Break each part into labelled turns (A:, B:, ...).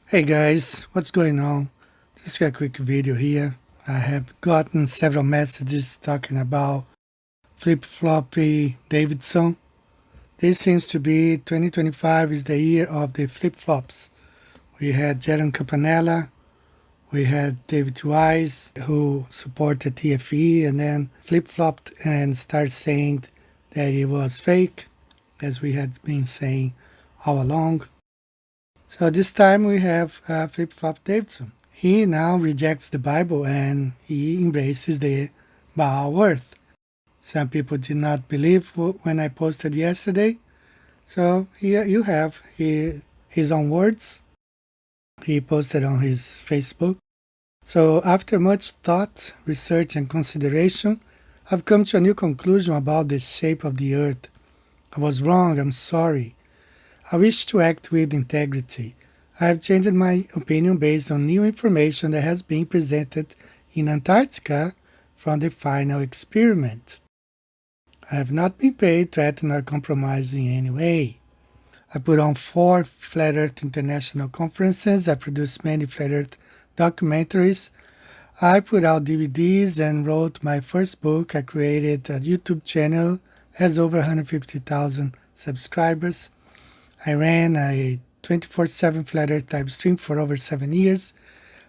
A: Hey guys, what's going on? Just a quick video here. I have gotten several messages talking about Floppie Davidson. This seems to be 2025 is the year of the flip-flops. We had Jaron Campanella, we had David Wise, who supported TFE and then flip-flopped and started saying that it was fake, as we had been saying all along. So this time we have Flip-Flop Davidson. He now rejects the Bible and he embraces the Baal earth. Some people did not believe when I posted yesterday. So here you have his own words. He posted on his Facebook. So after much thought, research and consideration, I've come to a new conclusion about the shape of the earth. I was wrong, I'm sorry. I wish to act with integrity. I have changed my opinion based on new information that has been presented in Antarctica from the final experiment. I have not been paid, threatened, or compromised in any way. I put on 4 Flat Earth International conferences. I produced many Flat Earth documentaries. I put out DVDs and wrote my first book. I created a YouTube channel that has over 150,000 subscribers. I ran a 24/7 Flat Earth type stream for over 7 years.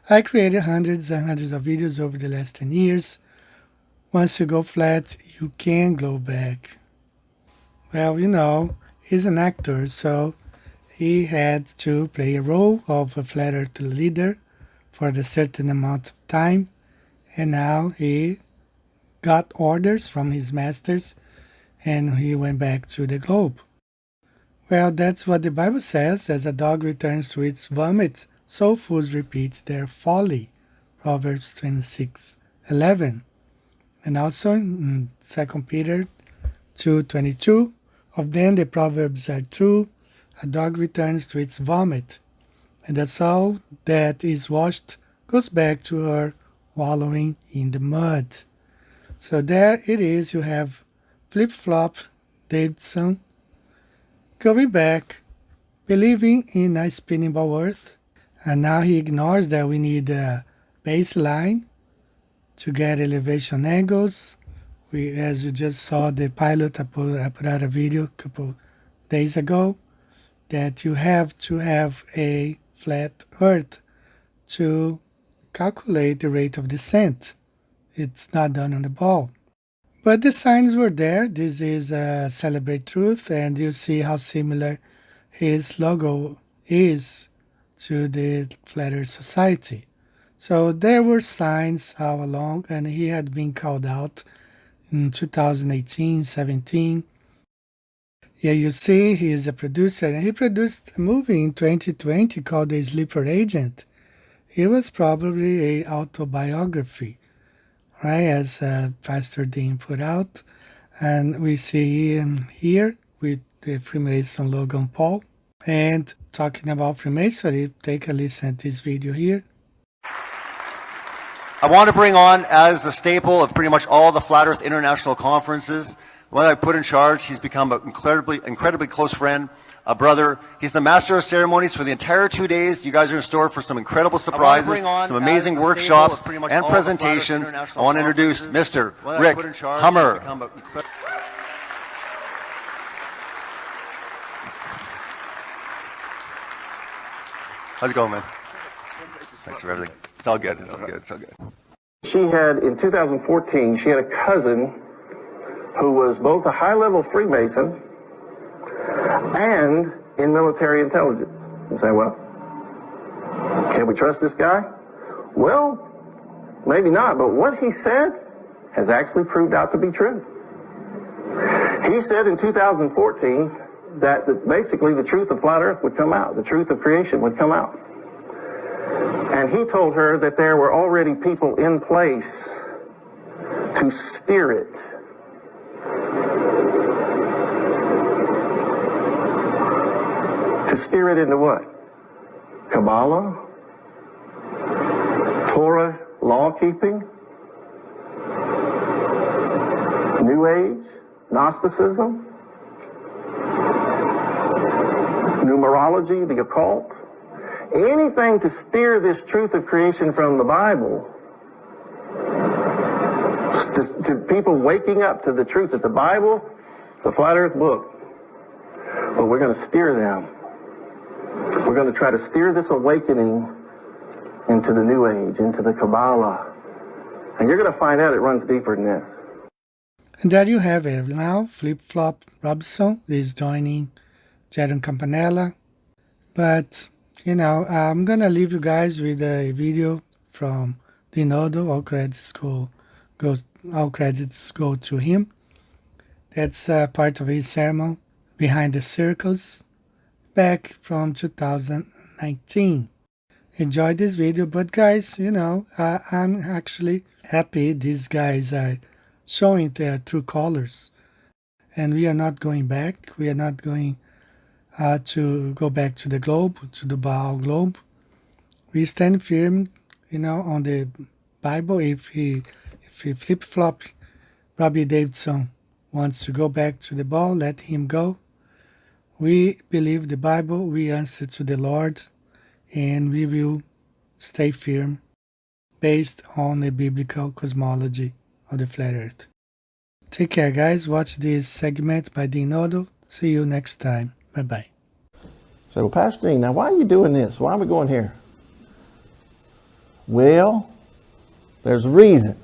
A: I created hundreds and hundreds of videos over the last 10 years. Once you go flat, you can go back. Well, he's an actor, so he had to play a role of a Flat Earth leader for a certain amount of time, and now he got orders from his masters, and he went back to the globe. Well, that's what the Bible says. As a dog returns to its vomit, so fools repeat their folly. Proverbs 26:11. And also in 2 Peter 2:22, of them the proverbs are true. A dog returns to its vomit, and that's all that is washed goes back to her wallowing in the mud. So there it is. You have Flip-Flop Davidson going back, believing in a spinning ball earth, and now he ignores that we need a baseline to get elevation angles. As you just saw the pilot, I put out a video a couple days ago, that you have to have a flat earth to calculate the rate of descent. It's not done on the ball. But the signs were there. This is Celebrate Truth, and you see how similar his logo is to the Flat Earth Society. So there were signs all along, and he had been called out in 2018, 17. Here you see he is a producer, and he produced a movie in 2020 called The Sleeper Agent. It was probably an autobiography, right, as Pastor Dean put out. And we see him here with the Freemason Logan Paul. And talking about Freemasonry, take a listen to this video here.
B: I want to bring on, as the staple of pretty much all the Flat Earth International conferences, when I put in charge, he's become an incredibly close friend, a brother. He's the master of ceremonies for the entire 2 days. You guys are in store for some incredible surprises, some amazing workshops and presentations. I want to introduce Mr. Rick Hummer. How's it going, man? Thanks for everything. It's all good. It's all good. It's all good.
C: She had, in 2014, she had a cousin who was both a high-level Freemason and in military intelligence. You say, well, can we trust this guy? Well, maybe not, but what he said has actually proved out to be true. He said in 2014 that basically the truth of flat Earth would come out, the truth of creation would come out. And he told her that there were already people in place to steer it. To steer it into what? Kabbalah? Torah law-keeping? New Age? Gnosticism? Numerology, the occult? anything to steer this truth of creation from the Bible, to people waking up to the truth that the Bible is a flat earth book. But we're going to steer them. We're going to try to steer this awakening into the New Age, into the Kabbalah. And you're going to find out it runs deeper than this.
A: And there you have it. Now, Flip Flop Robinson is joining Jaron Campanella. But, I'm going to leave you guys with a video from Dinodo. All credits go to him. That's part of his sermon, Behind the Circles, back from 2019. Enjoy this video, but guys, I'm actually happy these guys are showing their true colors. And we are not going back. We are not going to go back to the globe, to the Baal globe. We stand firm, on the Bible. If he flip-flop Robbie Davidson wants to go back to the Baal, let him go. We believe the Bible, we answer to the Lord, and we will stay firm based on the biblical cosmology of the flat earth. Take care, guys. Watch this segment by Dean Nodo. See you next time. Bye-bye.
D: So, well, Pastor Dean, now why are you doing this? Why are we going here? Well, there's a reason.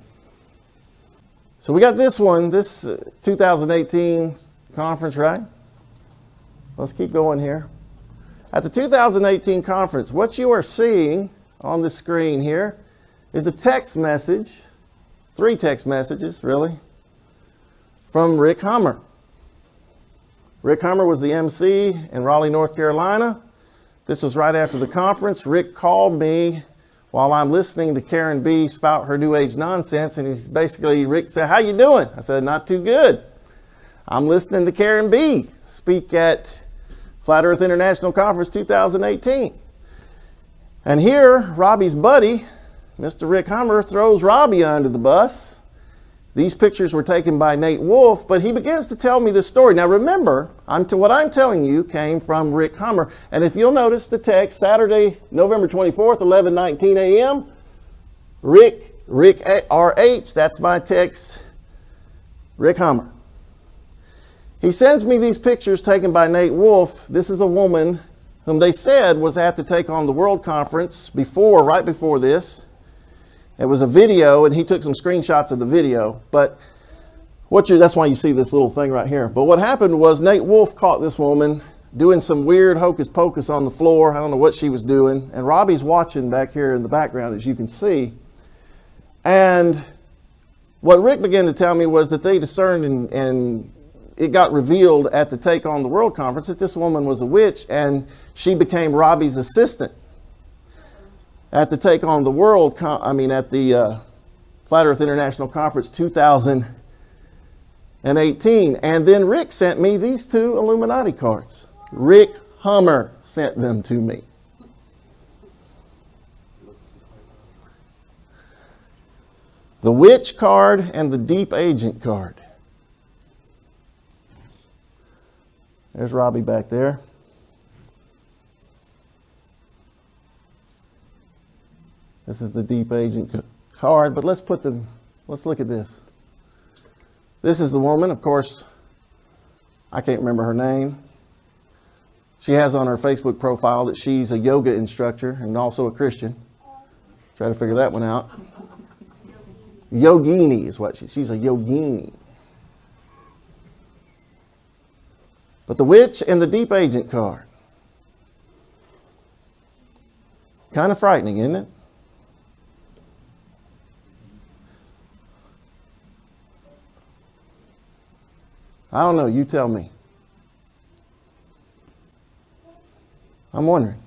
D: So we got this 2018 conference, right? Let's keep going here. At the 2018 conference, what you are seeing on the screen here is a text message, 3 text messages, really, from Rick Hummer. Rick Hummer was the MC in Raleigh, North Carolina. This was right after the conference. Rick called me while I'm listening to Karen B spout her New Age nonsense, and Rick said, "How you doing?" I said, "Not too good. I'm listening to Karen B speak at Flat Earth International Conference 2018. And here, Robbie's buddy, Mr. Rick Hummer, throws Robbie under the bus. These pictures were taken by Nate Wolf, but he begins to tell me this story. Now remember, what I'm telling you came from Rick Hummer. And if you'll notice the text, Saturday, November 24th, 11:19 a.m., Rick RH, that's my text, Rick Hummer. He sends me these pictures taken by Nate Wolf. This is a woman whom they said was at the Take on the World conference right before this. It was a video, and he took some screenshots of the video. But that's why you see this little thing right here. But what happened was Nate Wolf caught this woman doing some weird hocus pocus on the floor. I don't know what she was doing. And Robbie's watching back here in the background, as you can see. And what Rick began to tell me was that they discerned and it got revealed at the Take on the World conference that this woman was a witch, and she became Robbie's assistant at the Take on the World, at the Flat Earth International Conference 2018. And then Rick sent me these 2 Illuminati cards. Rick Hummer sent them to me. The Witch card and the Deep Agent card. There's Robbie back there. This is the Deep Agent card, but let's look at this. This is the woman, of course, I can't remember her name. She has on her Facebook profile that she's a yoga instructor and also a Christian. Try to figure that one out. Yogini is what she's a yogini. But the Witch and the Deep Agent card. Kind of frightening, isn't it? I don't know, you tell me. I'm wondering.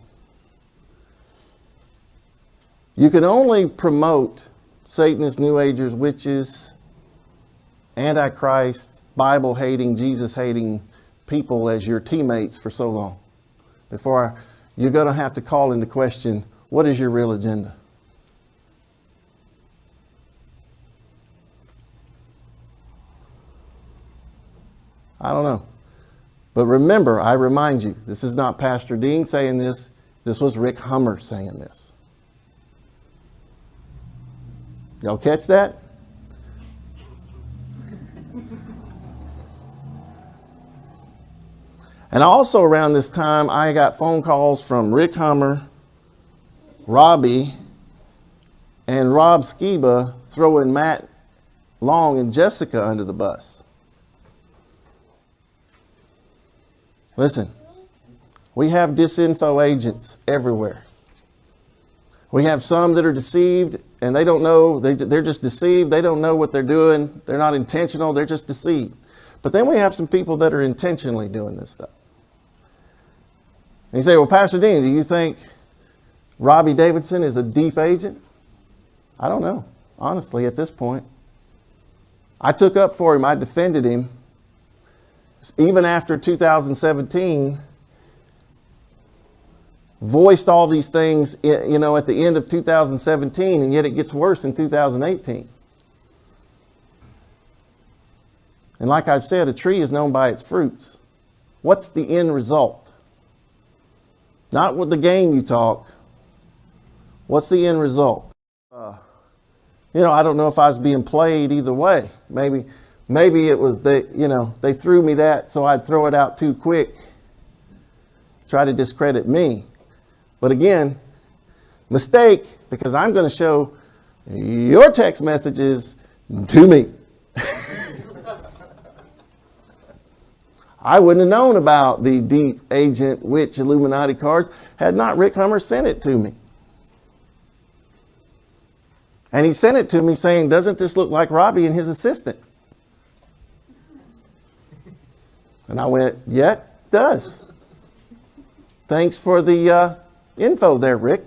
D: You can only promote Satanists, New Agers, witches, Antichrist, Bible-hating, Jesus-hating people as your teammates for so long before you're going to have to call into question, what is your real agenda? I don't know. But remember, I remind you, this is not Pastor Dean saying this. This was Rick Hummer saying this. Y'all catch that? And also around this time, I got phone calls from Rick Hummer, Robbie, and Rob Skiba throwing Matt Long and Jessica under the bus. Listen, we have disinfo agents everywhere. We have some that are deceived and they don't know, they're just deceived. They don't know what they're doing. They're not intentional, they're just deceived. But then we have some people that are intentionally doing this stuff. And you say, well, Pastor Dean, do you think Robbie Davidson is a deep agent? I don't know, honestly, at this point. I took up for him. I defended him. Even after 2017, voiced all these things, you know, at the end of 2017, and yet it gets worse in 2018. And like I've said, a tree is known by its fruits. What's the end result? Not with the game you talk. What's the end result? You know, I don't know if I was being played either way. Maybe it was they threw me that so I'd throw it out too quick. Try to discredit me. But again, mistake, because I'm going to show your text messages to me. I wouldn't have known about the deep agent witch Illuminati cards had not Rick Hummer sent it to me. And he sent it to me saying, doesn't this look like Robbie and his assistant? And I went, yeah, it does. Thanks for the info there, Rick.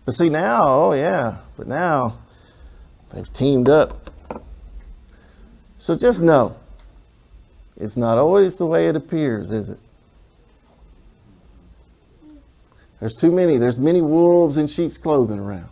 D: But see now, oh yeah, but now they've teamed up. So just know, it's not always the way it appears, is it? There's many wolves in sheep's clothing around.